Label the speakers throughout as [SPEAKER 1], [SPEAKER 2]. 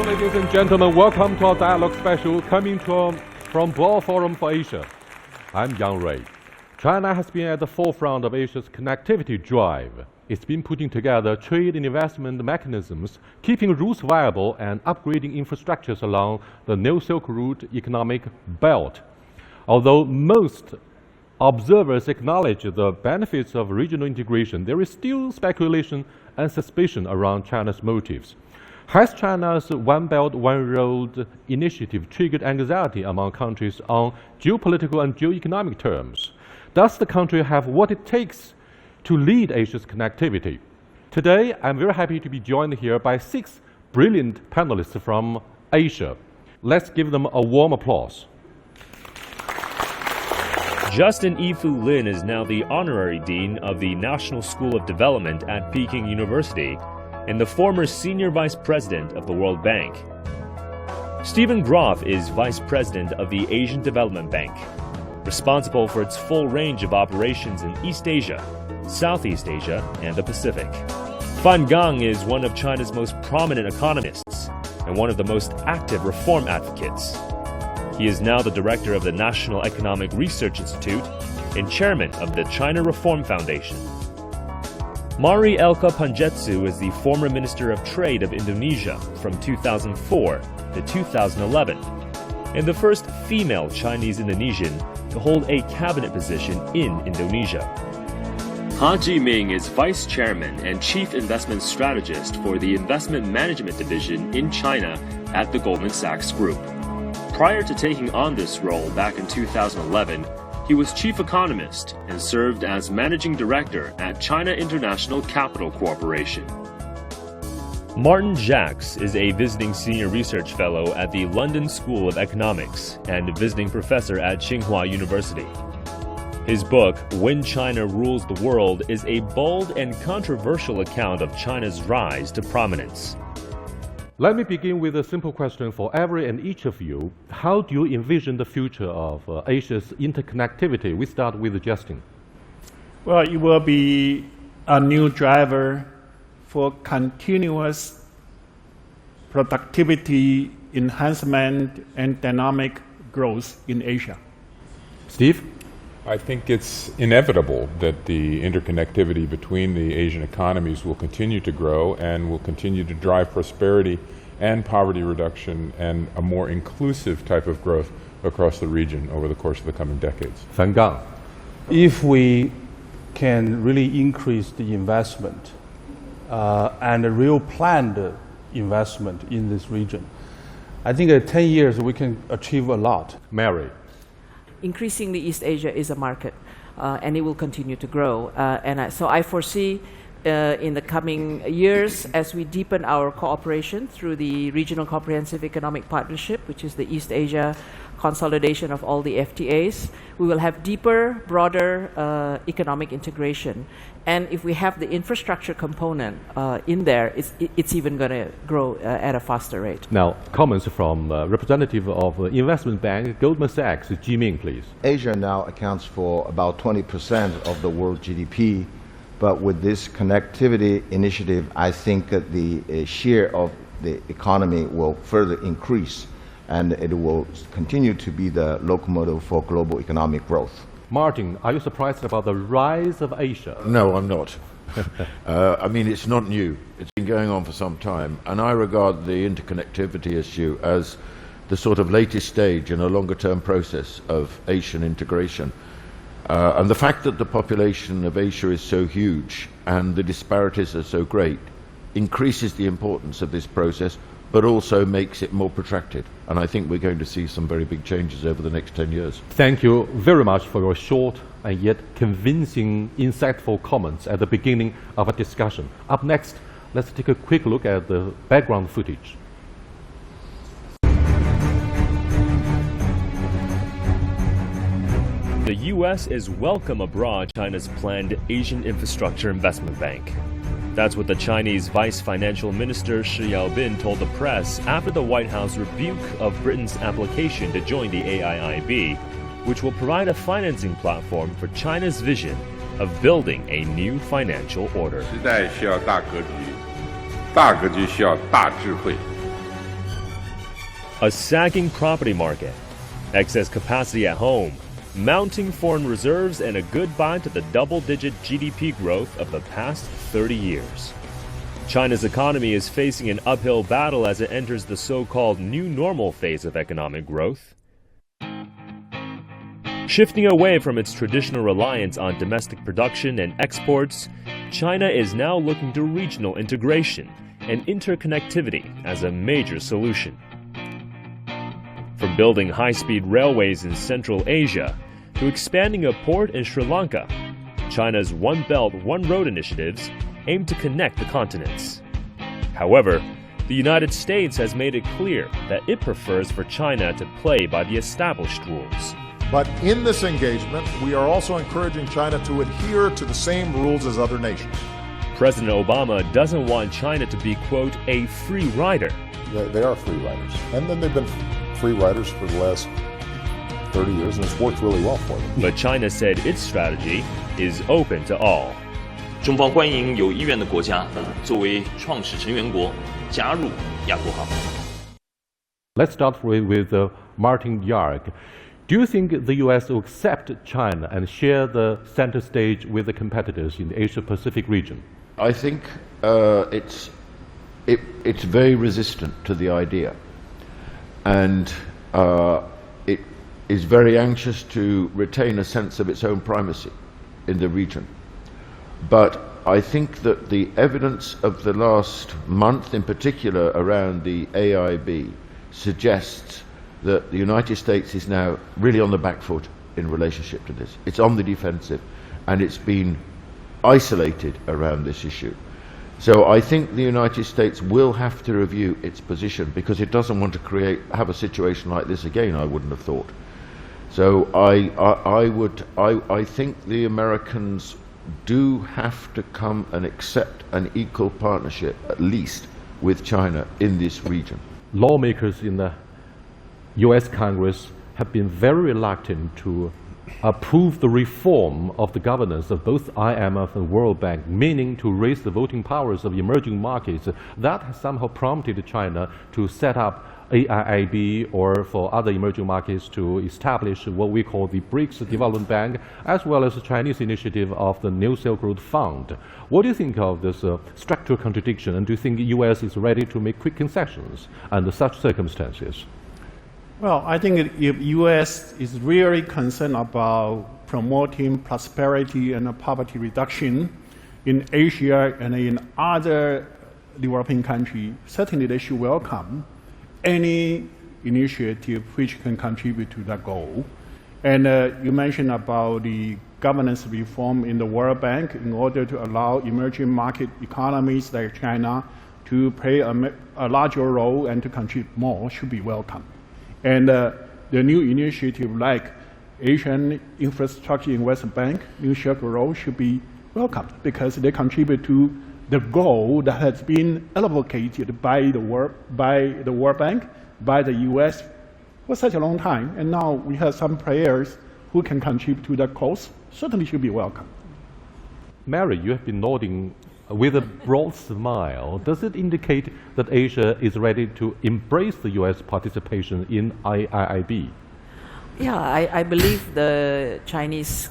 [SPEAKER 1] ladies and gentlemen, welcome to our dialogue special coming from Boao Forum for Asia. I'm Yang Rui. China has been at the forefront of Asia's connectivity drive. It's been putting together trade and investment mechanisms, keeping routes viable and upgrading infrastructures along the New Silk Route economic belt. Although most observers acknowledge the benefits of regional integration, there is still speculation and suspicion around China's motives. Has China's One Belt, One Road initiative triggered anxiety among countries on geopolitical and geoeconomic terms? Does the country have what it takes to lead Asia's connectivity? Today, I'm very happy to be joined here by 6 brilliant panelists from Asia. Let's give them a warm applause.
[SPEAKER 2] Justin Yifu Lin is now the Honorary Dean of the National School of Development at Peking University and the former Senior Vice President of the World Bank. Stephen Groff is Vice President of the Asian Development Bank, responsible for its full range of operations in East Asia, Southeast Asia, and the Pacific. Fan Gang is one of China's most prominent economists and one of the most active reform advocates. He is now the director of the National Economic Research Institute and chairman of the China Reform Foundation. Mari Elka Panjetsu is the former Minister of Trade of Indonesia from 2004 to 2011 and the first female Chinese Indonesian to hold a cabinet position in Indonesia. Ha Jiming is Vice Chairman and Chief Investment Strategist for the Investment Management Division in China at the Goldman Sachs Group. Prior to taking on this role back in 2011, he was chief economist and served as managing director at China International Capital Corporation. Martin Jacques is a visiting senior research fellow at the London School of Economics and a visiting professor at Tsinghua University. His book, When China Rules the World, is a bold and controversial account of China's rise to prominence.
[SPEAKER 1] Let me begin with a simple question for every and each of you. How do you envision the future of Asia's interconnectivity? We start with Justin.
[SPEAKER 3] Well, it will be a new driver for continuous productivity enhancement and dynamic growth in Asia.
[SPEAKER 1] Steve?
[SPEAKER 4] I think it's inevitable that the interconnectivity between the Asian economies will continue to grow and will continue to drive prosperity and poverty reduction and a more inclusive type of growth across the region over the course of the coming decades.
[SPEAKER 1] Fan Gang.
[SPEAKER 5] If we can really increase the investment and a real planned investment in this region, I think in 10 years we can achieve a lot.
[SPEAKER 1] Mary.
[SPEAKER 6] Increasingly, East Asia is a market, and it will continue to grow. So I foresee in the coming years, as we deepen our cooperation through the Regional Comprehensive Economic Partnership, which is the East Asia consolidation of all the FTAs, we will have deeper, broader economic integration. And if we have the infrastructure component in there, it's even going to grow at a faster rate.
[SPEAKER 1] Now, comments from representative of Investment Bank, Goldman Sachs, Jiming, please.
[SPEAKER 7] Asia now accounts for about 20% of the world GDP, but with this connectivity initiative, I think that the share of the economy will further increase, and it will continue to be the locomotive for global economic growth.
[SPEAKER 1] Martin, are you surprised about the rise of Asia?
[SPEAKER 8] No, I'm not. I mean, it's not new. It's been going on for some time, and I regard the interconnectivity issue as the sort of latest stage in a longer-term process of Asian integration. And the fact that the population of Asia is so huge and the disparities are so great increases the importance of this process, but also makes it more protracted. And I think we're going to see some very big changes over the next 10 years.
[SPEAKER 1] Thank you very much for your short and yet convincing, insightful comments at the beginning of our discussion. Up next, let's take a quick look at the background footage.
[SPEAKER 2] The U.S. is welcome abroad China's planned Asian Infrastructure Investment Bank. That's what the Chinese Vice Financial Minister Shi Yaobin told the press after the White House rebuke of Britain's application to join the AIIB, which will provide a financing platform for China's vision of building a new financial order. A sagging property market, excess capacity at home, mounting foreign reserves, and a goodbye to the double-digit GDP growth of the past 30 years. China's economy is facing an uphill battle as it enters the so-called new normal phase of economic growth. Shifting away from its traditional reliance on domestic production and exports, China is now looking to regional integration and interconnectivity as a major solution. From building high-speed railways in Central Asia to expanding a port in Sri Lanka, China's One Belt, One Road initiatives aim to connect the continents. However, the United States has made it clear that it prefers for China to play by the established rules.
[SPEAKER 9] But in this engagement, we are also encouraging China to adhere to the same rules as other nations.
[SPEAKER 2] President Obama doesn't want China to be, quote, a free rider.
[SPEAKER 9] They are free riders. And then they've been free riders for the last 30 years, and it's worked really well for them.
[SPEAKER 2] But China said its strategy is open to all.
[SPEAKER 10] 中方欢迎有意愿的国家作为创始成员国加入亚投行。
[SPEAKER 1] Let's start with Martin Yarg. Do you think the U.S. will accept China and share the center stage with the competitors in the Asia-Pacific region?
[SPEAKER 8] I think it's very resistant to the idea, and it is very anxious to retain a sense of its own primacy in the region. But I think that the evidence of the last month, in particular around the AIB, suggests that the United States is now really on the back foot in relationship to this. It's on the defensive, and it's been isolated around this issue. So I think the United States will have to review its position because it doesn't want to have a situation like this again, I wouldn't have thought. So I think the Americans do have to come and accept an equal partnership, at least, with China in this region.
[SPEAKER 1] Lawmakers in the U.S. Congress have been very reluctant to approve the reform of the governance of both IMF and World Bank, meaning to raise the voting powers of emerging markets. That has somehow prompted China to set up AIB, or for other emerging markets to establish what we call the BRICS Development Bank, as well as the Chinese initiative of the New Silk Road Fund. What do you think of this structural contradiction, and do you think the U.S. is ready to make quick concessions under such circumstances?
[SPEAKER 3] Well, I think if U.S. is really concerned about promoting prosperity and poverty reduction in Asia and in other developing countries, certainly they should welcome any initiative which can contribute to that goal. And you mentioned about the governance reform in the World Bank in order to allow emerging market economies like China to play a larger role and to contribute more should be welcome. And the new initiative like Asian Infrastructure Investment Bank, New Silk Road, should be welcomed because they contribute to the goal that has been advocated by the World Bank, by the U.S. for such a long time. And now we have some players who can contribute to that cause, certainly should be welcome.
[SPEAKER 1] Mary, you have been nodding with a broad smile. Does it indicate that Asia is ready to embrace the U.S. participation in IIB?
[SPEAKER 6] Yeah, I believe the Chinese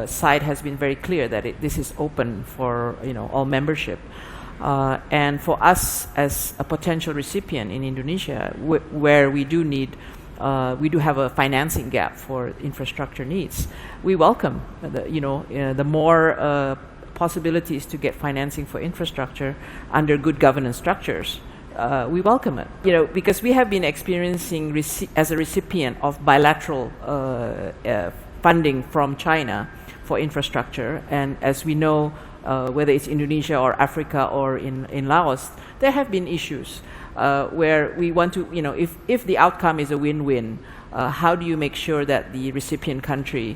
[SPEAKER 6] side has been very clear that this is open for all membership, and for us as a potential recipient in Indonesia, where we do have a financing gap for infrastructure needs, we welcome the more possibilities to get financing for infrastructure under good governance structures. We welcome it, because we have been experiencing as a recipient of bilateral funding from China for infrastructure, and as we know, whether it's Indonesia or Africa or in Laos, there have been issues where we want to, if the outcome is a win-win, how do you make sure that the recipient country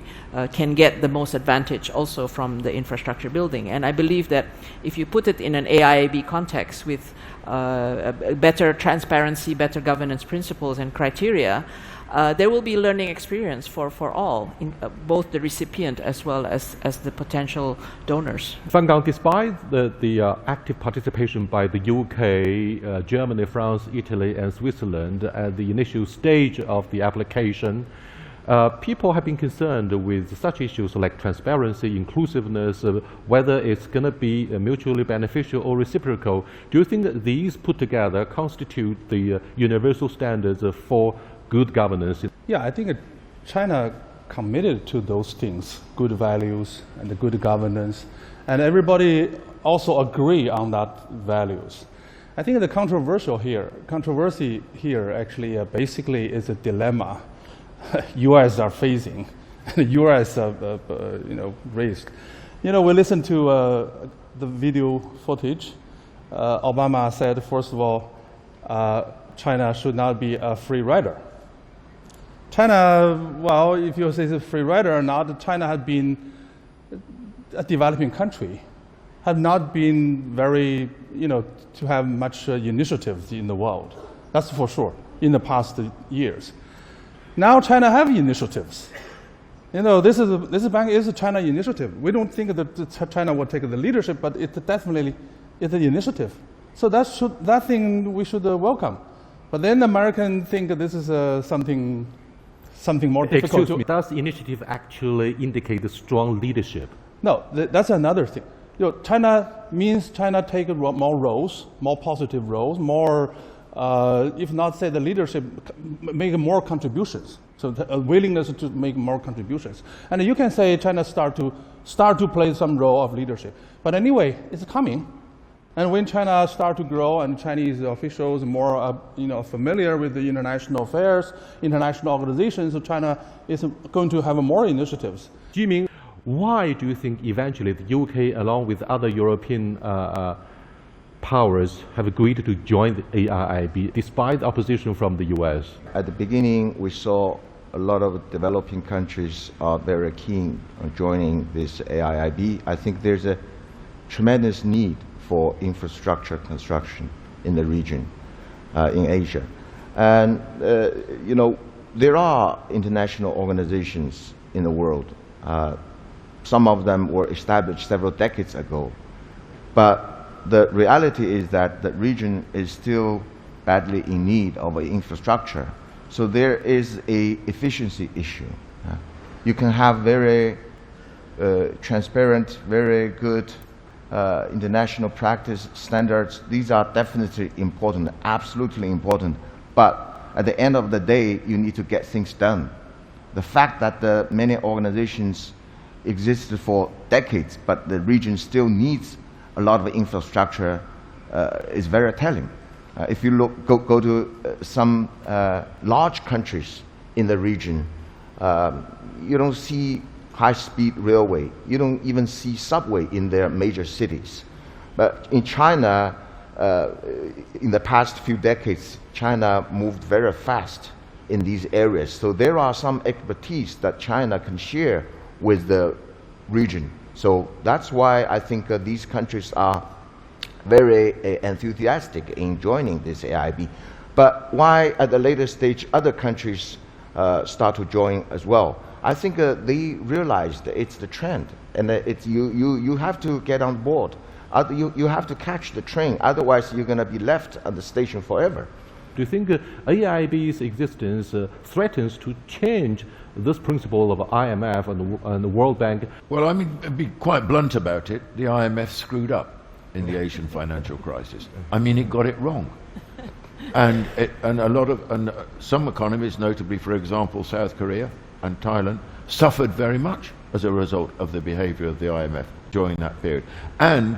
[SPEAKER 6] can get the most advantage also from the infrastructure building? And I believe that if you put it in an AIB context with better transparency, better governance principles and criteria, there will be learning experience for all, both the recipient as well as the potential donors.
[SPEAKER 1] Fan Gang, despite the active participation by the UK, Germany, Germany, France, Italy, and Switzerland at the initial stage of the application. People have been concerned with such issues like transparency, inclusiveness, whether it's going to be mutually beneficial or reciprocal. Do you think that these put together constitute the universal standards for good governance?
[SPEAKER 5] Yeah, I think China committed to those things, good values and the good governance, and everybody also agree on that values. I think the controversy here actually basically is a dilemma U.S. are facing, the U.S. raised. We listened to the video footage. Obama said, first of all, China should not be a free rider. China, well, if you say it's a free rider or not, China has been a developing country, have not been very, to have much initiatives in the world. That's for sure, in the past years. Now China have initiatives. This bank is a China initiative. We don't think that China will take the leadership, but it definitely is an initiative. So that thing we should welcome. But then the Americans think that this is something more difficult.
[SPEAKER 1] Excuse me, does the initiative actually indicate a strong leadership?
[SPEAKER 5] No, that's another thing. China means China take more roles, more positive roles, more, if not say the leadership, make more contributions. So a willingness to make more contributions. And you can say China start to play some role of leadership. But anyway, it's coming. And when China start to grow and Chinese officials more familiar with the international affairs, international organizations, so China is going to have more initiatives.
[SPEAKER 1] Jiming, why do you think eventually the UK, along with other European powers, have agreed to join the AIIB despite opposition from the US?
[SPEAKER 7] At the beginning, we saw a lot of developing countries are very keen on joining this AIIB. I think there's a tremendous need for infrastructure construction in the region, in Asia. And, there are international organizations in the world. Some of them were established several decades ago. But the reality is that the region is still badly in need of infrastructure. So there is an efficiency issue. You can have very transparent, very good international practice standards. These are definitely important, absolutely important. But at the end of the day, you need to get things done. The fact that many organizations existed for decades, but the region still needs a lot of infrastructure is very telling. If you go to some large countries in the region, you don't see high-speed railway. You don't even see subway in their major cities. But in China, in the past few decades, China moved very fast in these areas. So there are some expertise that China can share with the region. So that's why I think these countries are very enthusiastic in joining this AIB. But why at the later stage other countries start to join as well? I think they realized it's the trend, and you have to get on board. You have to catch the train, otherwise you're going to be left at the station forever.
[SPEAKER 1] Do you think AIB's existence threatens to change this principle of IMF and the World Bank?
[SPEAKER 8] Well, I mean, to be quite blunt about it, the IMF screwed up in the Asian financial crisis. I mean, it got it wrong. And some economies, notably, for example, South Korea and Thailand, suffered very much as a result of the behavior of the IMF during that period. And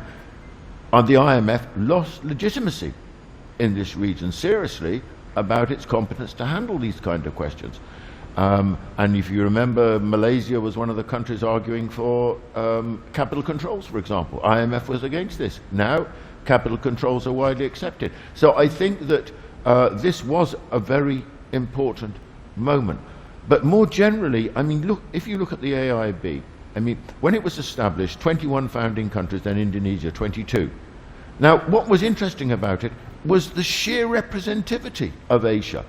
[SPEAKER 8] the IMF lost legitimacy in this region seriously about its competence to handle these kind of questions. And if you remember, Malaysia was one of the countries arguing for capital controls, for example. IMF was against this. Now, capital controls are widely accepted. So I think that this was a very important moment. But more generally, I mean, if you look at the AIB, I mean, when it was established, 21 founding countries, then Indonesia, 22. Now, what was interesting about it was the sheer representativity of Asia.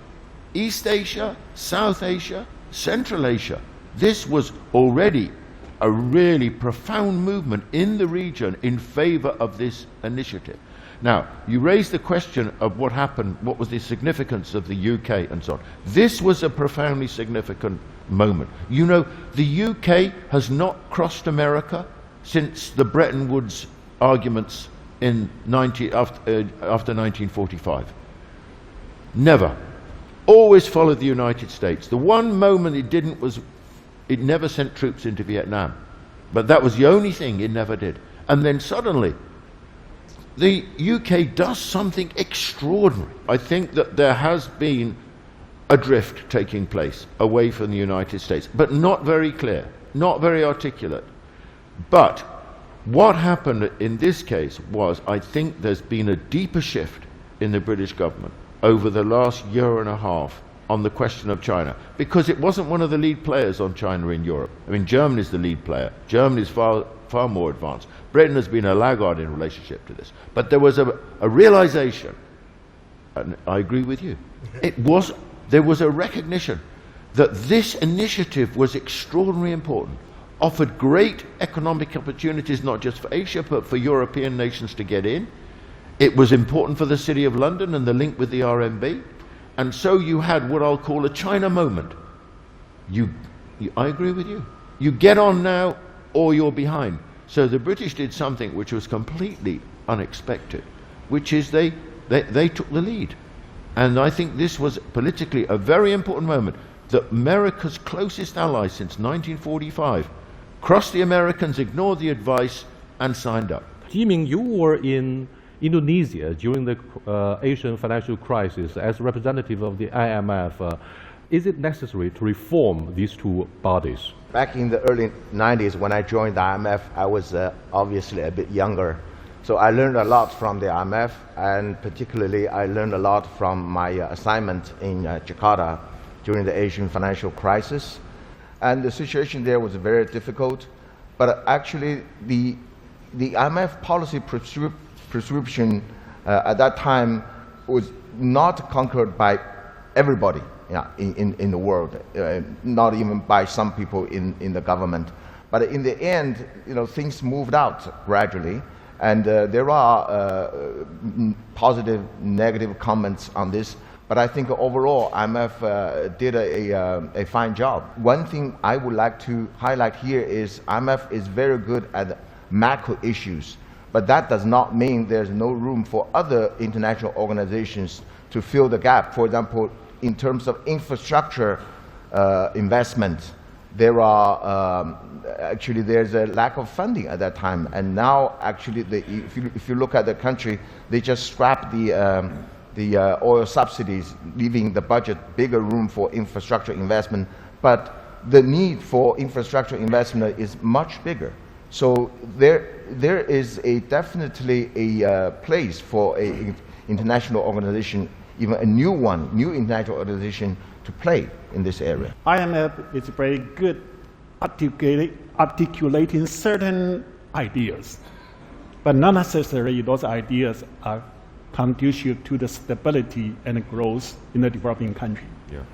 [SPEAKER 8] East Asia, South Asia, Central Asia. This was already a really profound movement in the region in favor of this initiative. Now, you raised the question of what happened, what was the significance of the UK and so on. This was a profoundly significant moment. You know, the UK has not crossed America since the Bretton Woods arguments in after 1945. Never. Always followed the United States. The one moment it didn't was it never sent troops into Vietnam. But that was the only thing it never did. And then suddenly, the UK does something extraordinary. I think that there has been a drift taking place away from the United States, but not very clear, not very articulate. But what happened in this case was, I think there's been a deeper shift in the British government over the last year and a half on the question of China, because it wasn't one of the lead players on China in Europe. I mean, Germany is the lead player. Germany is far more advanced. Britain has been a laggard in relationship to this. But there was a realization, and I agree with you, there was a recognition that this initiative was extraordinarily important, offered great economic opportunities, not just for Asia, but for European nations to get in. It was important for the City of London and the link with the RMB. And so you had what I'll call a China moment. I agree with you. You get on now or you're behind. So the British did something which was completely unexpected, which is they took the lead. And I think this was politically a very important moment, that America's closest ally since 1945 crossed the Americans, ignored the advice, and signed up.
[SPEAKER 1] Jiming, you were in Indonesia during the Asian financial crisis as representative of the IMF. Is it necessary to reform these two bodies?
[SPEAKER 7] Back in the early 90s, when I joined the IMF, I was obviously a bit younger. So I learned a lot from the IMF, and particularly I learned a lot from my assignment in Jakarta during the Asian financial crisis. And the situation there was very difficult, but actually the IMF policy prescription at that time was not conquered by everybody in the world, not even by some people in the government. But in the end, things moved out gradually, and there are positive, negative comments on this. But I think overall, IMF did a fine job. One thing I would like to highlight here is IMF is very good at macro issues. But that does not mean there's no room for other international organizations to fill the gap. For example, in terms of infrastructure investment, there's a lack of funding at that time. And now, actually, if you look at the country, they just scrapped the oil subsidies, leaving the budget bigger room for infrastructure investment. But the need for infrastructure investment is much bigger. So there is definitely a place for an international organization, even a new international organization, to play in this area.
[SPEAKER 3] IMF is very good articulating certain ideas, but not necessarily those ideas are conducive to the stability and growth in the developing country.
[SPEAKER 8] Yeah.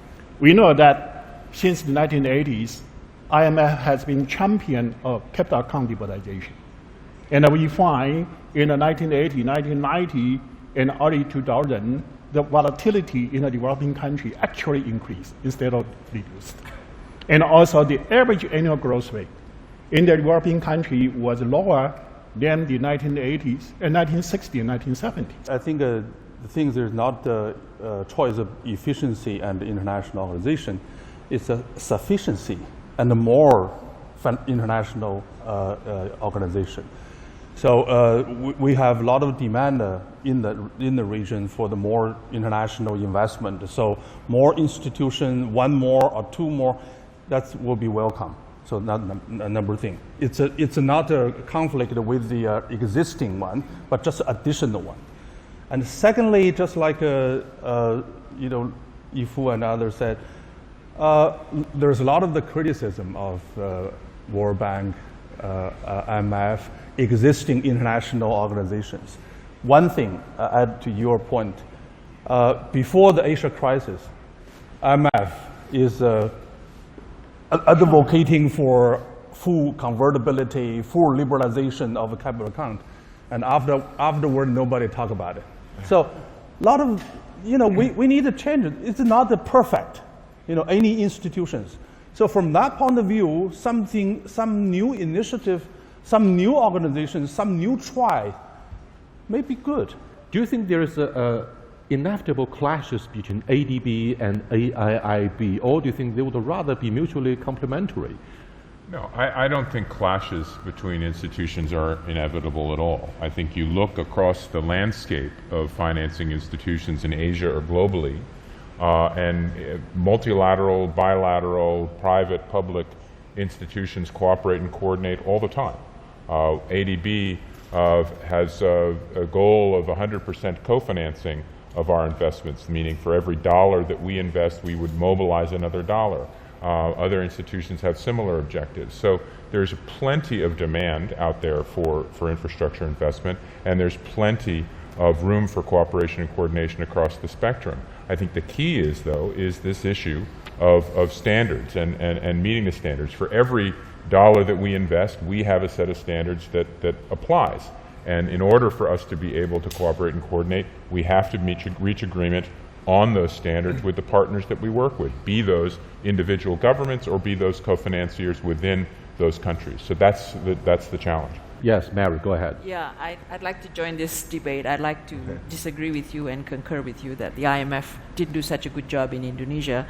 [SPEAKER 3] We know that since the 1980s, IMF has been champion of capital account liberalization. And we find in the 1980, 1990, and early 2000, the volatility in a developing country actually increased instead of reduced. And also the average annual growth rate in the developing country was lower than the 1980s and 1960s and 1970s.
[SPEAKER 5] I think the things is not the choice of efficiency and international organization, it's a sufficiency and a more international organization. So we have a lot of demand in the region for the more international investment. So more institution, one more or two more, that will be welcome. So not number thing. It's not a conflict with the existing one, but just additional one. And secondly, just like Yifu and others said, there's a lot of the criticism of World Bank, IMF, existing international organizations. One thing, add to your point, before the Asia crisis, IMF is advocating for full convertibility, full liberalization of a capital account. and afterward nobody talk about it. So a lot of, we need to change it. It's not the perfect, any institutions. So from that point of view, some new initiative, some new organization, some new try may be good.
[SPEAKER 1] Do you think there is inevitable clashes between ADB and AIB, or do you think they would rather be mutually complementary?
[SPEAKER 4] No, I don't think clashes between institutions are inevitable at all. I think you look across the landscape of financing institutions in Asia or globally, and multilateral, bilateral, private, public institutions cooperate and coordinate all the time. ADB has a goal of 100% co-financing of our investments, meaning for every dollar that we invest, we would mobilize another dollar. Other institutions have similar objectives. So there's plenty of demand out there for infrastructure investment, and there's plenty of room for cooperation and coordination across the spectrum. I think the key is this issue of standards and meeting the standards. For every dollar that we invest, we have a set of standards that applies. And in order for us to be able to cooperate and coordinate, we have to reach agreement on those standards with the partners that we work with, be those individual governments or be those co-financiers within those countries. So that's the challenge.
[SPEAKER 1] Yes, Mary, go ahead.
[SPEAKER 6] Yeah, I'd like to join this debate. I'd like to disagree with you and concur with you that the IMF didn't do such a good job in Indonesia.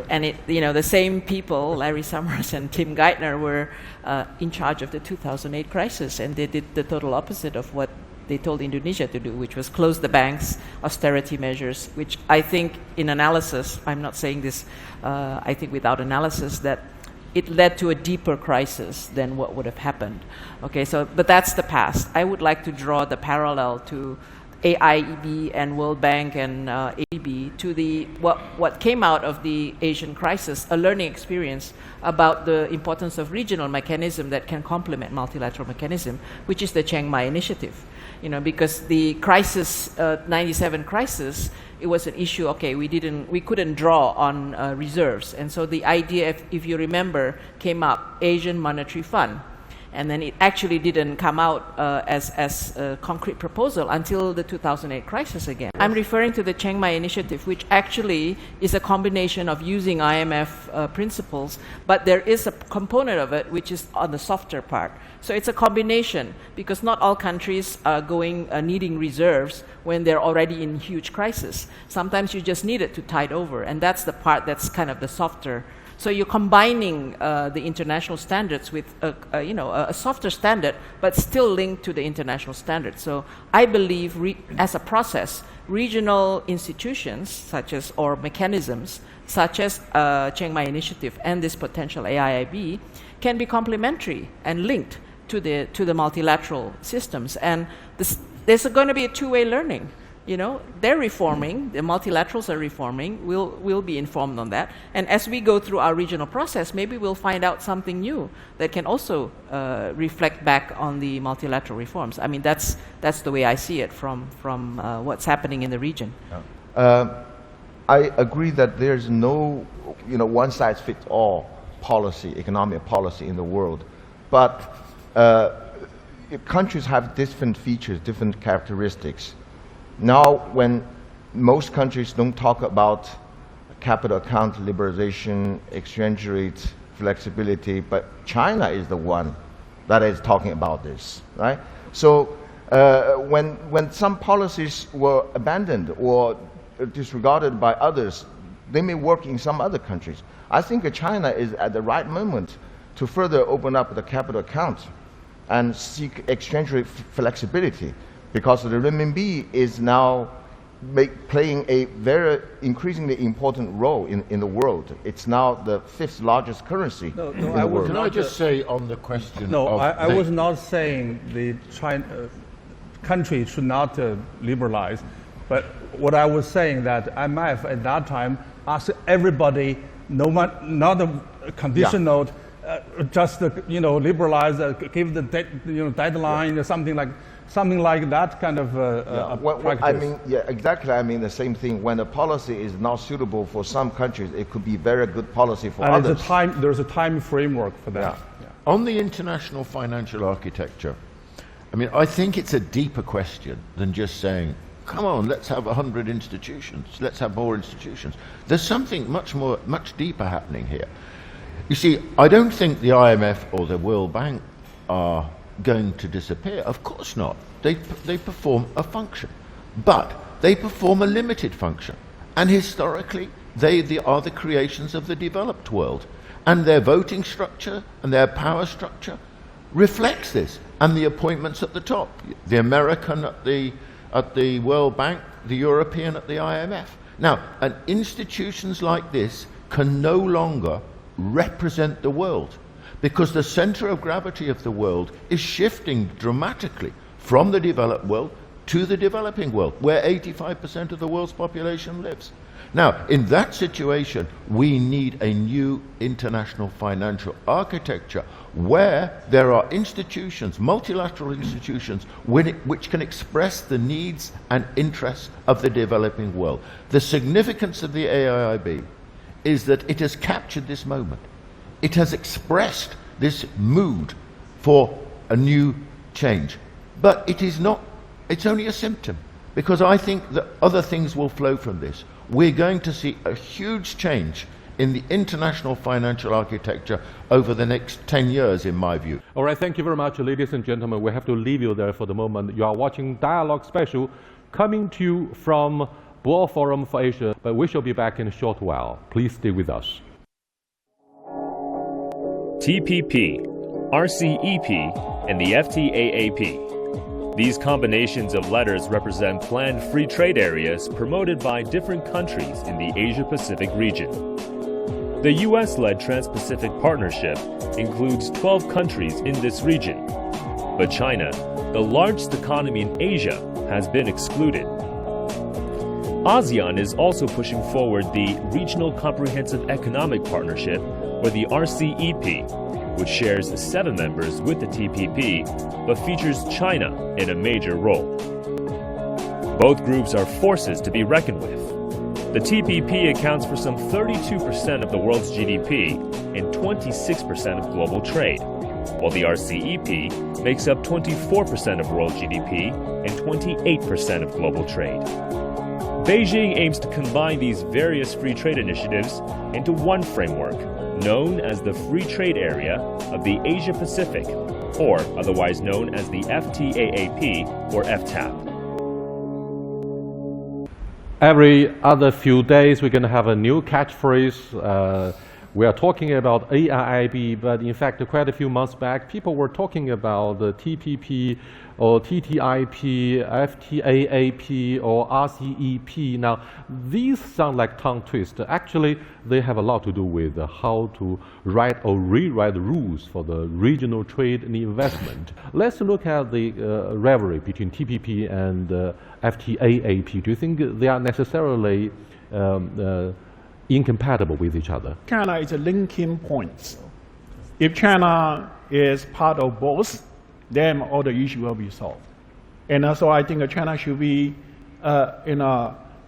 [SPEAKER 6] And the same people, Larry Summers and Tim Geithner, were in charge of the 2008 crisis, and they did the total opposite of what they told Indonesia to do, which was close the banks, austerity measures, which I think in analysis, I'm not saying this, I think without analysis, that it led to a deeper crisis than what would have happened. Okay, but that's the past. I would like to draw the parallel to AIB and World Bank and ADB to what came out of the Asian crisis, a learning experience about the importance of regional mechanism that can complement multilateral mechanism, which is the Chiang Mai Initiative. Because the crisis, 97 crisis, it was an issue. Okay, we couldn't draw on reserves, and so the idea, if you remember, came up, Asian Monetary Fund, and then it actually didn't come out as a concrete proposal until the 2008 crisis again. I'm referring to the Chiang Mai Initiative, which actually is a combination of using IMF principles, but there is a component of it which is on the softer part. So it's a combination, because not all countries are needing reserves when they're already in huge crisis. Sometimes you just need it to tide over, and that's the part that's kind of the softer. So you're combining the international standards with a softer standard, but still linked to the international standard. So I believe, as a process, regional institutions or mechanisms such as Chiang Mai Initiative and this potential AIIB can be complementary and linked to the multilateral systems. And there's going to be a two-way learning. They're reforming, the multilaterals are reforming, we'll be informed on that. And as we go through our regional process, maybe we'll find out something new that can also reflect back on the multilateral reforms. I mean, that's the way I see it from what's happening in the region.
[SPEAKER 7] I agree that there's no one-size-fits-all policy, economic policy in the world. But countries have different features, different characteristics. Now, when most countries don't talk about capital account liberalization, exchange rate flexibility, but China is the one that is talking about this, right? So when some policies were abandoned or disregarded by others, they may work in some other countries. I think China is at the right moment to further open up the capital account and seek exchange rate flexibility, because the renminbi is now playing a very increasingly important role in the world. It's now the 5th largest currency in the world.
[SPEAKER 8] Can I just say on the question
[SPEAKER 5] I was not saying the country should not liberalize, but what I was saying that IMF at that time asked everybody, not a condition note, just liberalize, give the deadline or something like that kind of practice.
[SPEAKER 7] I mean, yeah, exactly. I mean the same thing. When a policy is not suitable for some countries, it could be very good policy for others.
[SPEAKER 5] There's a time framework for that.
[SPEAKER 8] Yeah. On the international financial architecture, I mean, I think it's a deeper question than just saying, come on, let's have 100 institutions, let's have more institutions. There's something much deeper happening here. You see, I don't think the IMF or the World Bank are going to disappear. Of course not. They perform a function, but they perform a limited function. And historically, they are the creations of the developed world. And their voting structure and their power structure reflects this. And the appointments at the top, the American at the World Bank, the European at the IMF. Now, and institutions like this can no longer represent the world, because the center of gravity of the world is shifting dramatically from the developed world to the developing world, where 85% of the world's population lives. Now, in that situation, we need a new international financial architecture where there are institutions, multilateral institutions, which can express the needs and interests of the developing world. The significance of the AIIB is that it has captured this moment. It has expressed this mood for a new change. But it is not, it's only a symptom, because I think that other things will flow from this. We're going to see a huge change in the international financial architecture over the next 10 years, in my view.
[SPEAKER 1] All right, thank you very much, ladies and gentlemen. We have to leave you there for the moment. You are watching Dialogue Special, coming to you from Boao Forum for Asia, but we shall be back in a short while. Please stay with us.
[SPEAKER 2] TPP, RCEP, and the FTAAP. These combinations of letters represent planned free trade areas promoted by different countries in the Asia-Pacific region. The US-led Trans-Pacific Partnership includes 12 countries in this region, but China, the largest economy in Asia, has been excluded. ASEAN is also pushing forward the Regional Comprehensive Economic Partnership, or the RCEP, which shares 7 members with the TPP, but features China in a major role. Both groups are forces to be reckoned with. The TPP accounts for some 32% of the world's GDP and 26% of global trade, while the RCEP makes up 24% of world GDP and 28% of global trade. Beijing aims to combine these various free trade initiatives into one framework, known as the Free Trade Area of the Asia-Pacific, or otherwise known as the FTAAP or FTAP.
[SPEAKER 1] Every other few days, we're going to have a new catchphrase. We are talking about AIIB, but in fact, quite a few months back, people were talking about the TPP or TTIP, FTAAP, or RCEP. Now, these sound like tongue twisters. Actually, they have a lot to do with how to write or rewrite the rules for the regional trade and investment. Let's look at the rivalry between TPP and FTAAP. Do you think they are necessarily incompatible with each other?
[SPEAKER 3] China is a linking point. If China is part of both, then all the issues will be solved. And so I think China should be,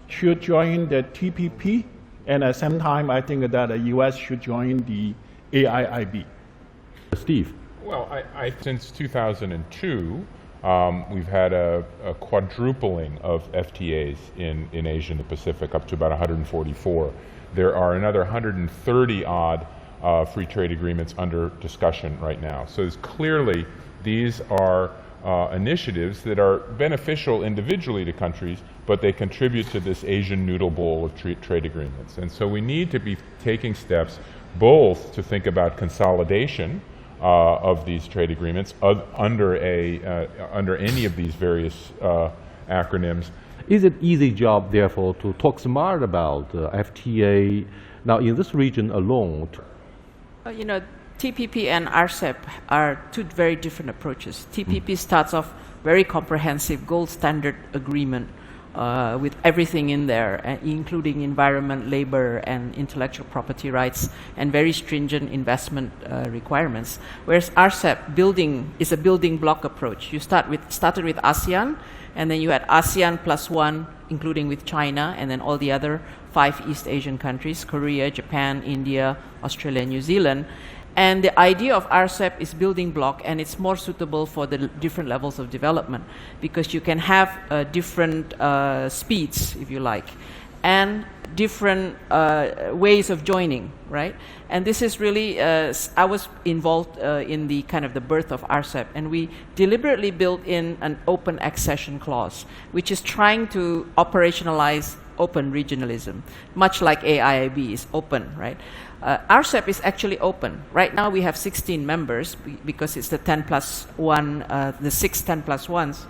[SPEAKER 3] should join the TPP, and at the same time, I think that the U.S. should join the AIIB.
[SPEAKER 1] Steve.
[SPEAKER 4] Well, since 2002, we've had a quadrupling of FTAs in Asia and the Pacific, up to about 144. There are another 130 odd free trade agreements under discussion right now. So it's clearly these are initiatives that are beneficial individually to countries, but they contribute to this Asian noodle bowl of trade agreements. And so we need to be taking steps both to think about consolidation of these trade agreements under any of these various acronyms.
[SPEAKER 1] Is it easy job, therefore, to talk smart about FTA now in this region alone?
[SPEAKER 6] You know, TPP and RCEP are two very different approaches. TPP starts off very comprehensive gold standard agreement with everything in there, including environment, labor, and intellectual property rights, and very stringent investment requirements. Whereas RCEP is a building block approach. You started with ASEAN, and then you had ASEAN +1, including with China, and then all the other 5 East Asian countries, Korea, Japan, India, Australia, and New Zealand. And the idea of RCEP is building block, and it's more suitable for the different levels of development because you can have different speeds, if you like, and different ways of joining, right? And this is really, I was involved in the kind of the birth of RCEP, and we deliberately built in an open accession clause, which is trying to operationalize open regionalism, much like AIB is open, right? RCEP is actually open. Right now we have 16 members because it's the 10+1, the 6 10+1s.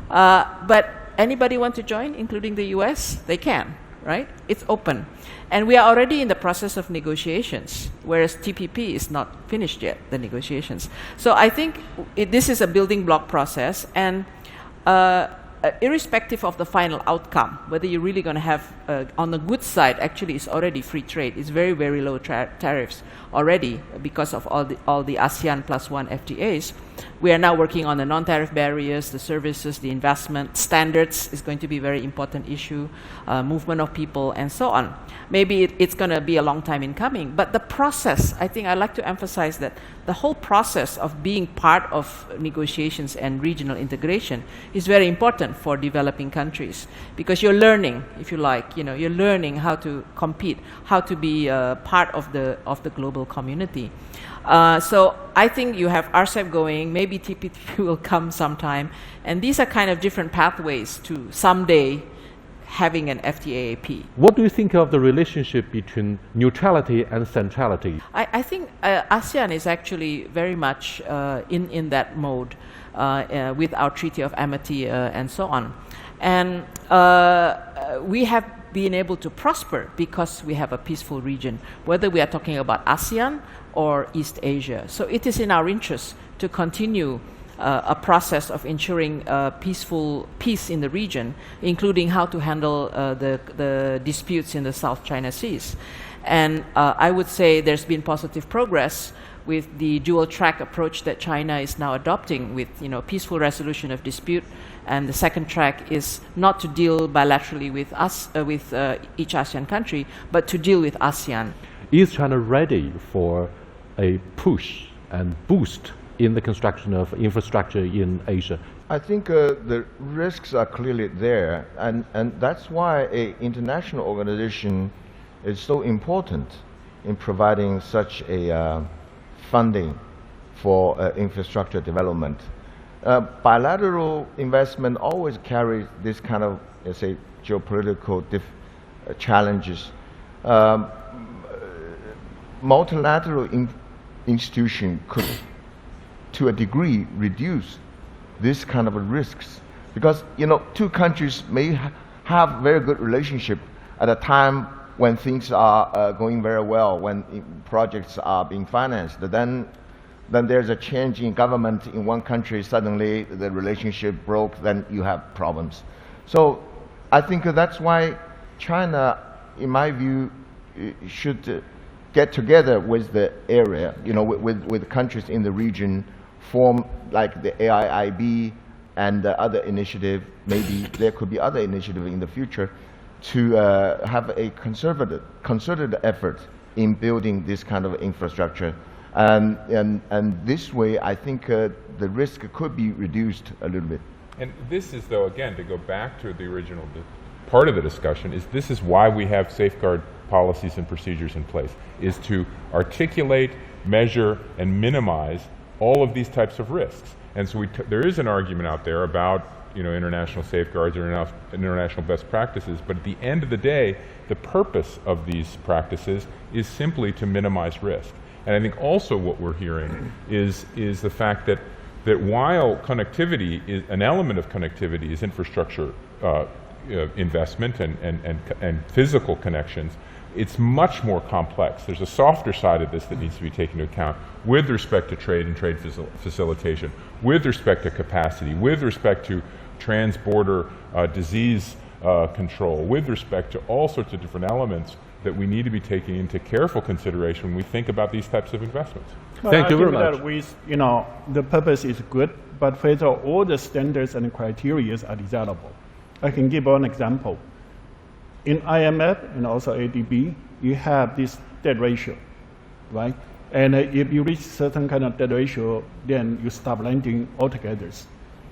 [SPEAKER 6] But anybody want to join, including the US? They can, right? It's open. And we are already in the process of negotiations, whereas TPP is not finished yet, the negotiations. So I think this is a building block process, and irrespective of the final outcome, whether you're really going to have, on the good side, actually it's already free trade. It's very, very low tariffs already because of all the ASEAN +1 FTAs. We are now working on the non-tariff barriers, the services, the investment standards is going to be a very important issue, movement of people, and so on. Maybe it's going to be a long time in coming, but the process, I think I'd like to emphasize that the whole process of being part of negotiations and regional integration is very important for developing countries because you're learning, if you like, you're learning how to compete, how to be part of the global community. So I think you have RCEP going, maybe TPP will come sometime, and these are kind of different pathways to someday having an FTAAP.
[SPEAKER 1] What do you think of the relationship between neutrality and centrality?
[SPEAKER 6] I think ASEAN is actually very much in that mode with our Treaty of Amity and so on. And we have been able to prosper because we have a peaceful region, whether we are talking about ASEAN or East Asia. So it is in our interest to continue a process of ensuring peace in the region, including how to handle the disputes in the South China Seas. And I would say there's been positive progress with the dual-track approach that China is now adopting with peaceful resolution of dispute. And the second track is not to deal bilaterally with each ASEAN country, but to deal with ASEAN.
[SPEAKER 1] Is China ready for a push and boost in the construction of infrastructure in Asia?
[SPEAKER 7] I think the risks are clearly there, and that's why an international organization is so important in providing such a funding for infrastructure development. Bilateral investment always carries this kind of, let's say, geopolitical challenges. Multilateral institution could, to a degree, reduce this kind of risks, because two countries may have very good relationship at a time when things are going very well, when projects are being financed. Then there's a change in government in one country, suddenly the relationship broke, then you have problems. So I think that's why China, in my view, should get together with the area, with countries in the region, form like the AIB and other initiative. Maybe there could be other initiative in the future to have a concerted effort in building this kind of infrastructure. And this way, I think the risk could be reduced a little bit.
[SPEAKER 4] And this is, though, again, to go back to the original part of the discussion, this is why we have safeguard policies and procedures in place, is to articulate, measure, and minimize all of these types of risks. And so there is an argument out there about international safeguards or international best practices, but at the end of the day, the purpose of these practices is simply to minimize risk. And I think also what we're hearing is the fact that while connectivity is an element of connectivity is infrastructure investment and physical connections, it's much more complex. There's a softer side of this that needs to be taken into account with respect to trade and trade facilitation, with respect to capacity, with respect to trans-border disease control, with respect to all sorts of different elements that we need to be taking into careful consideration when we think about these types of investments.
[SPEAKER 3] Well,
[SPEAKER 1] Thank you very much.
[SPEAKER 3] That with, the purpose is good, but whether all the standards and criteria are desirable. I can give one example. In IMF and also ADB, you have this debt ratio, right? And if you reach certain kind of debt ratio, then you stop lending altogether.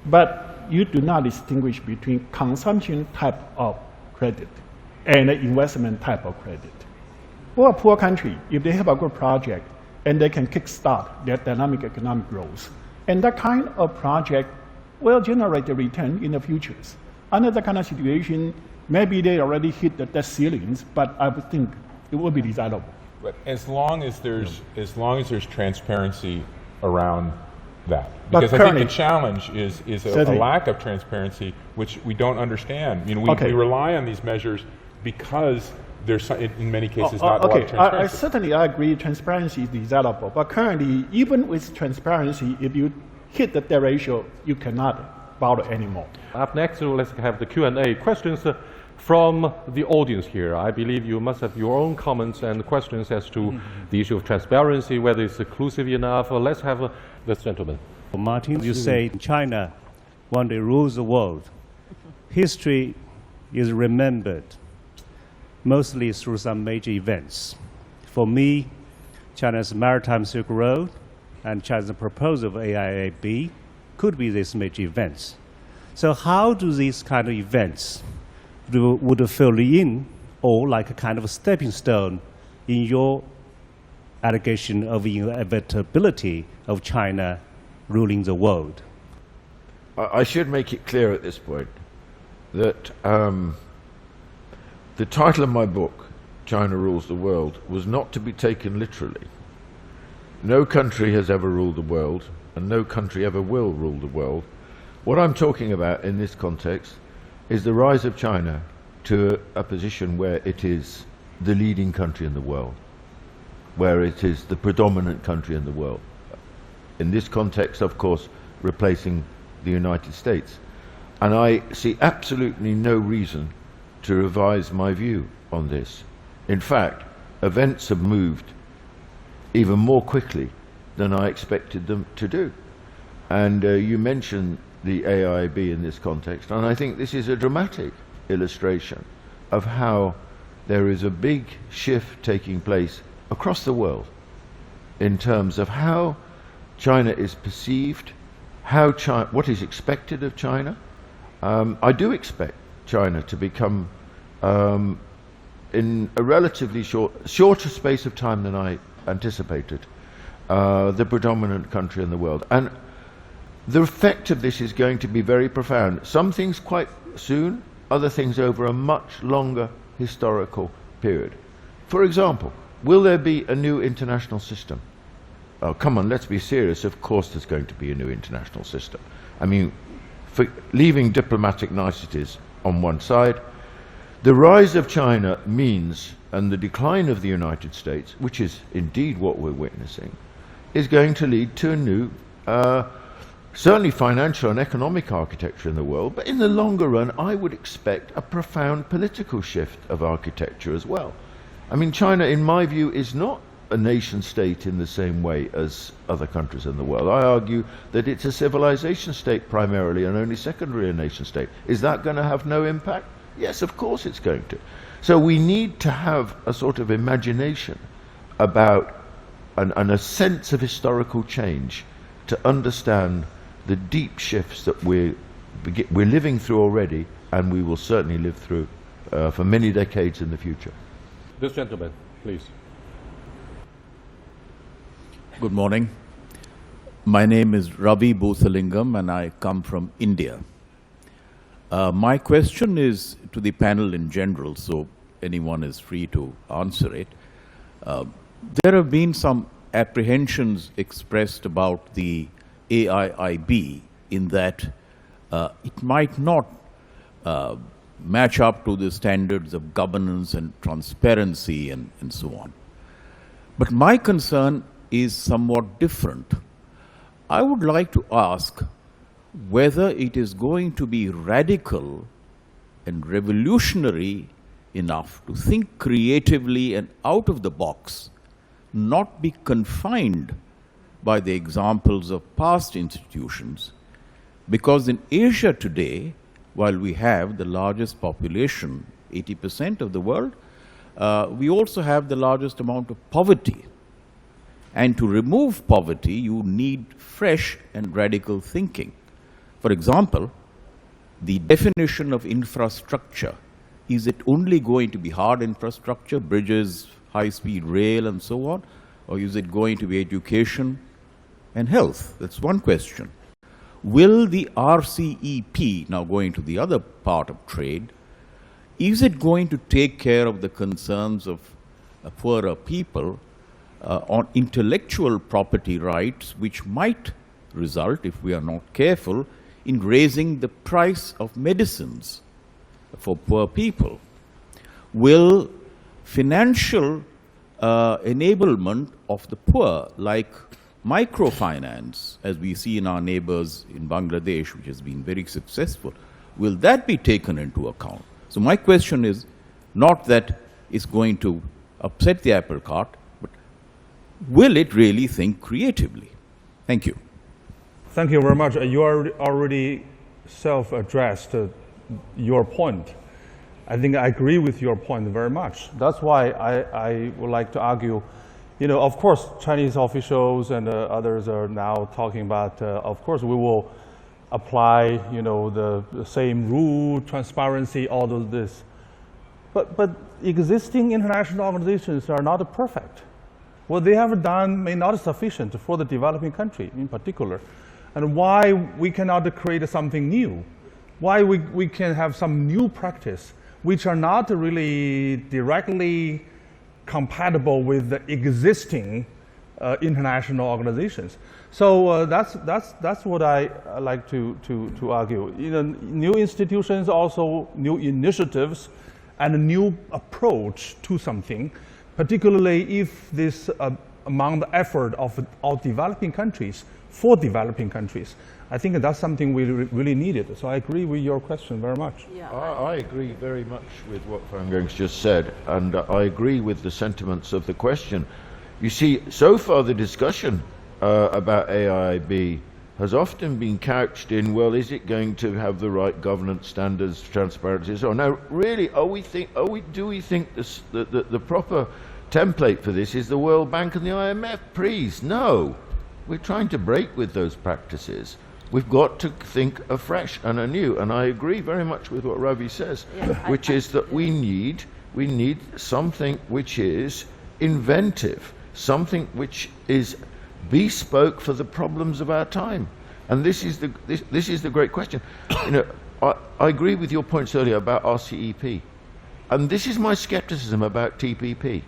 [SPEAKER 3] But you do not distinguish between consumption type of credit and investment type of credit. For a poor country, if they have a good project and they can kickstart their dynamic economic growth, and that kind of project will generate a return in the futures. Under that kind of situation, maybe they already hit the debt ceilings, but I would think it will be desirable.
[SPEAKER 4] But as long as there's transparency around that, because I think the challenge is a lack of transparency, which we don't understand. You know, we rely on these measures because there's in many cases not a lot of transparency.
[SPEAKER 3] I certainly agree transparency is desirable, but currently, even with transparency, if you hit the debt ratio, you cannot borrow anymore.
[SPEAKER 1] Up next, let's have the Q&A. Questions from the audience here. I believe you must have your own comments and questions as to the issue of transparency, whether it's inclusive enough. Let's have this gentleman.
[SPEAKER 11] Martin, you say China one day rules the world. History is remembered mostly through some major events. For me, China's Maritime Silk Road and China's proposal of AIB could be these major events. So how do these kind of events would fill in, or like a kind of a stepping stone in your allegation of inevitability of China ruling the world?
[SPEAKER 8] I should make it clear at this point that the title of my book, China Rules the World, was not to be taken literally. No country has ever ruled the world, and no country ever will rule the world. What I'm talking about in this context is the rise of China to a position where it is the leading country in the world, where it is the predominant country in the world. In this context, of course, replacing the United States. And I see absolutely no reason to revise my view on this. In fact, events have moved even more quickly than I expected them to do. And you mentioned the AIB in this context, and I think this is a dramatic illustration of how there is a big shift taking place across the world in terms of how China is perceived, what is expected of China. I do expect China to become, in a relatively shorter space of time than I anticipated, the predominant country in the world. And the effect of this is going to be very profound. Some things quite soon, other things over a much longer historical period. For example, will there be a new international system? Oh, come on, let's be serious. Of course there's going to be a new international system. I mean, leaving diplomatic niceties on one side, the rise of China means, and the decline of the United States, which is indeed what we're witnessing, is going to lead to a new, certainly financial and economic architecture in the world, but in the longer run, I would expect a profound political shift of architecture as well. I mean, China, in my view, is not a nation state in the same way as other countries in the world. I argue that it's a civilization state primarily and only secondary a nation state. Is that going to have no impact? Yes, of course it's going to. So we need to have a sort of imagination about and a sense of historical change to understand the deep shifts that we're living through already, and we will certainly live through for many decades in the future.
[SPEAKER 1] This gentleman, please.
[SPEAKER 12] Good morning. My name is Ravi Bhosalingam and I come from India. My question is to the panel in general, so anyone is free to answer it. There have been some apprehensions expressed about the AIIB in that it might not match up to the standards of governance and transparency and so on. But my concern is somewhat different. I would like to ask whether it is going to be radical and revolutionary enough to think creatively and out of the box, not be confined by the examples of past institutions, because in Asia today, while we have the largest population, 80% of the world, we also have the largest amount of poverty. And to remove poverty, you need fresh and radical thinking. For example, the definition of infrastructure. Is it only going to be hard infrastructure, bridges, high-speed rail, and so on? Or is it going to be education and health? That's one question. Will the RCEP, now going to the other part of trade, is it going to take care of the concerns of poorer people on intellectual property rights, which might result, if we are not careful, in raising the price of medicines for poor people? Will financial enablement of the poor, like microfinance, as we see in our neighbors in Bangladesh, which has been very successful, will that be taken into account? So my question is not that it's going to upset the apple cart, but will it really think creatively? Thank you.
[SPEAKER 5] Thank you very much. You already self-addressed your point. I think I agree with your point very much. That's why I would like to argue, of course, Chinese officials and others are now talking about, of course, we will apply, the same rule, transparency, all of this. But existing international organizations are not perfect. What they have done may not be sufficient for the developing country in particular. And why we cannot create something new? Why we can have some new practice which are not really directly compatible with the existing international organizations. So that's what I like to argue. New institutions, also new initiatives, and a new approach to something, particularly if this among the effort of all developing countries for developing countries. I think that's something we really needed. So I agree with your question very much.
[SPEAKER 6] Yeah.
[SPEAKER 8] I agree very much with what Fan Geng's just said, and I agree with the sentiments of the question. You see, so far the discussion about AIB has often been couched in, well, is it going to have the right governance standards, transparency, and so on? Now, really, do we think the proper template for this is the World Bank and the IMF? Please, no. We're trying to break with those practices. We've got to think afresh and anew, and I agree very much with what Ravi says, which is that we need something which is inventive, something which is bespoke for the problems of our time. And this is the great question. I agree with your points earlier about RCEP, and this is my skepticism about TPP.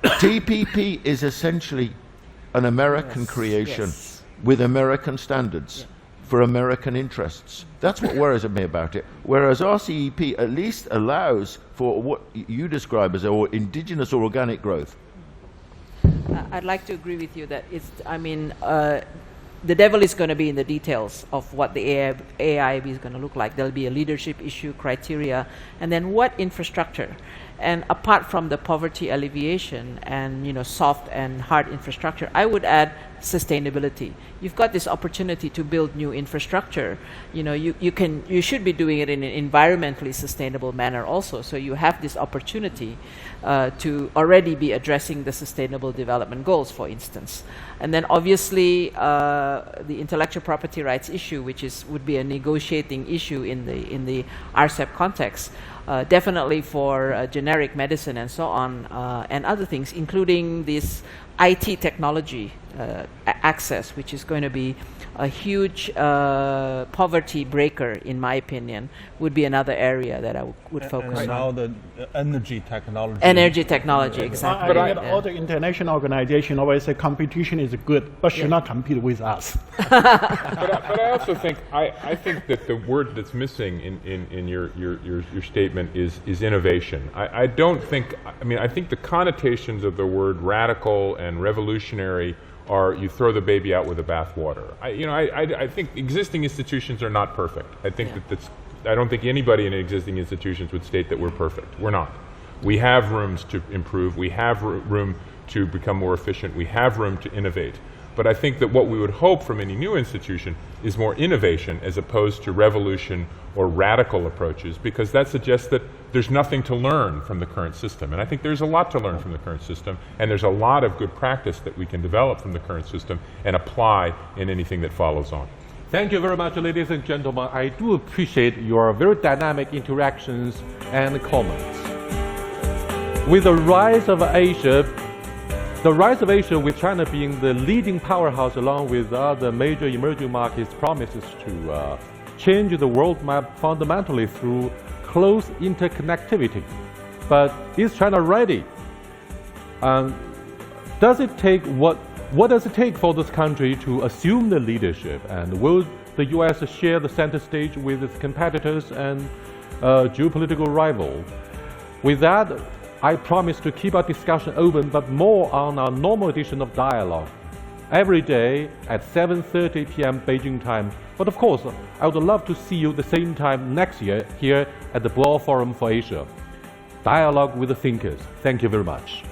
[SPEAKER 8] TPP is essentially an American creation with American standards for American interests. That's what worries me about it. Whereas RCEP at least allows for what you describe as indigenous or organic growth.
[SPEAKER 6] I'd like to agree with you that the devil is going to be in the details of what the AIB is going to look like. There'll be a leadership issue, criteria, and then what infrastructure. And apart from the poverty alleviation and soft and hard infrastructure, I would add sustainability. You've got this opportunity to build new infrastructure. You should be doing it in an environmentally sustainable manner also. So you have this opportunity to already be addressing the sustainable development goals, for instance. And then obviously the intellectual property rights issue, which would be a negotiating issue in the RCEP context. Definitely for generic medicine and so on, and other things, including this IT technology access, which is going to be a huge poverty breaker, in my opinion, would be another area that I would focus on.
[SPEAKER 5] Now the energy technology.
[SPEAKER 6] Energy technology, exactly.
[SPEAKER 3] I think all the international organizations always say competition is good, but should not compete with us.
[SPEAKER 4] But I also think I think that the word that's missing in your statement is innovation. I don't think. I think the connotations of the word radical and revolutionary are you throw the baby out with the bathwater. I think existing institutions are not perfect. I think I don't think anybody in existing institutions would state that we're perfect. We're not. We have rooms to improve. We have room to become more efficient. We have room to innovate. But I think that what we would hope from any new institution is more innovation as opposed to revolution or radical approaches, because that suggests that there's nothing to learn from the current system. And I think there's a lot to learn from the current system, and there's a lot of good practice that we can develop from the current system and apply in anything that follows on.
[SPEAKER 1] Thank you very much, ladies and gentlemen. I do appreciate your very dynamic interactions and comments. With the rise of Asia, with China being the leading powerhouse along with other major emerging markets, promises to change the world map fundamentally through close interconnectivity. But is China ready? What does it take for this country to assume the leadership? And will the US share the center stage with its competitors and geopolitical rivals? With that, I promise to keep our discussion open, but more on our normal edition of Dialogue, every day at 7:30 p.m. Beijing time. But of course, I would love to see you the same time next year here at the Boao Forum for Asia. Dialogue with the thinkers. Thank you very much.